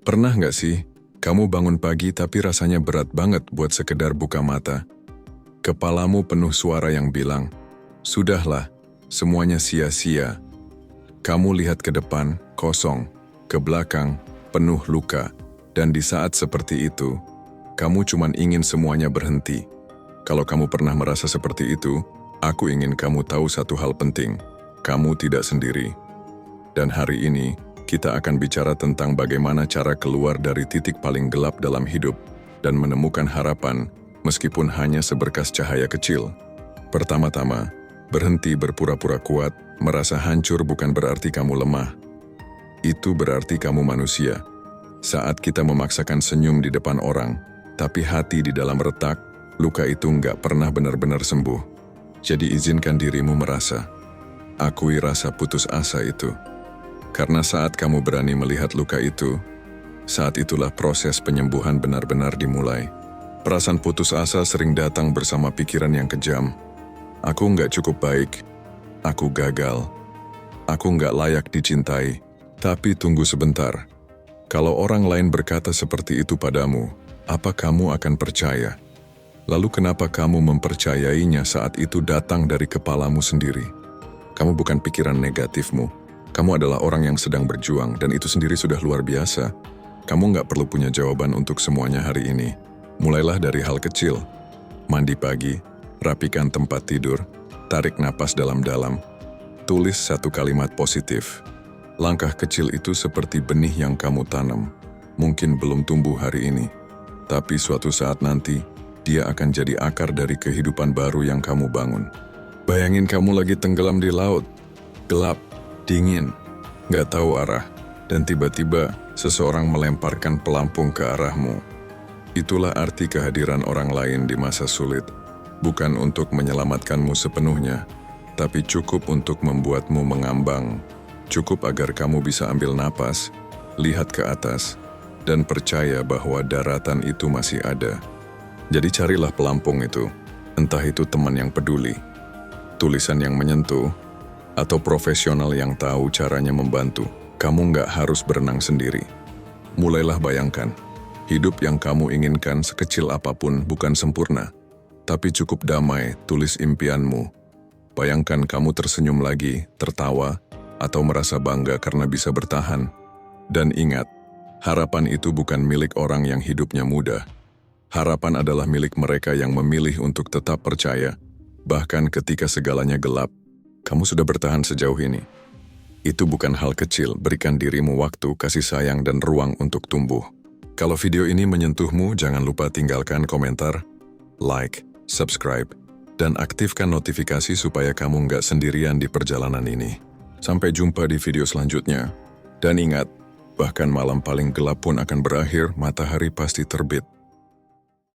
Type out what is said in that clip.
Pernah nggak sih, kamu bangun pagi tapi rasanya berat banget buat sekedar buka mata? Kepalamu penuh suara yang bilang, "Sudahlah, semuanya sia-sia." Kamu lihat ke depan, kosong, ke belakang, penuh luka, dan di saat seperti itu, kamu cuman ingin semuanya berhenti. Kalau kamu pernah merasa seperti itu, aku ingin kamu tahu satu hal penting, kamu tidak sendiri. Dan hari ini, kita akan bicara tentang bagaimana cara keluar dari titik paling gelap dalam hidup dan menemukan harapan meskipun hanya seberkas cahaya kecil. Pertama-tama, berhenti berpura-pura kuat, merasa hancur bukan berarti kamu lemah. Itu berarti kamu manusia. Saat kita memaksakan senyum di depan orang, tapi hati di dalam retak, luka itu nggak pernah benar-benar sembuh. Jadi izinkan dirimu merasa. Akui rasa putus asa itu. Karena saat kamu berani melihat luka itu, saat itulah proses penyembuhan benar-benar dimulai. Perasaan putus asa sering datang bersama pikiran yang kejam. Aku nggak cukup baik, aku gagal, aku nggak layak dicintai. Tapi tunggu sebentar, kalau orang lain berkata seperti itu padamu, apa kamu akan percaya? Lalu kenapa kamu mempercayainya saat itu datang dari kepalamu sendiri? Kamu bukan pikiran negatifmu. Kamu adalah orang yang sedang berjuang dan itu sendiri sudah luar biasa. Kamu nggak perlu punya jawaban untuk semuanya hari ini. Mulailah dari hal kecil. Mandi pagi, rapikan tempat tidur, tarik napas dalam-dalam. Tulis satu kalimat positif. Langkah kecil itu seperti benih yang kamu tanam. Mungkin belum tumbuh hari ini, tapi suatu saat nanti, dia akan jadi akar dari kehidupan baru yang kamu bangun. Bayangin kamu lagi tenggelam di laut, gelap, dingin, nggak tahu arah, dan tiba-tiba seseorang melemparkan pelampung ke arahmu. Itulah arti kehadiran orang lain di masa sulit. Bukan untuk menyelamatkanmu sepenuhnya, tapi cukup untuk membuatmu mengambang. Cukup agar kamu bisa ambil napas, lihat ke atas, dan percaya bahwa daratan itu masih ada. Jadi carilah pelampung itu, entah itu teman yang peduli, tulisan yang menyentuh, atau profesional yang tahu caranya membantu. Kamu nggak harus berenang sendiri. Mulailah bayangkan, hidup yang kamu inginkan sekecil apapun bukan sempurna, tapi cukup damai, tulis impianmu. Bayangkan kamu tersenyum lagi, tertawa, atau merasa bangga karena bisa bertahan. Dan ingat, harapan itu bukan milik orang yang hidupnya mudah. Harapan adalah milik mereka yang memilih untuk tetap percaya, bahkan ketika segalanya gelap. Kamu sudah bertahan sejauh ini. Itu bukan hal kecil, berikan dirimu waktu, kasih sayang, dan ruang untuk tumbuh. Kalau video ini menyentuhmu, jangan lupa tinggalkan komentar, like, subscribe, dan aktifkan notifikasi supaya kamu nggak sendirian di perjalanan ini. Sampai jumpa di video selanjutnya. Dan ingat, bahkan malam paling gelap pun akan berakhir, matahari pasti terbit.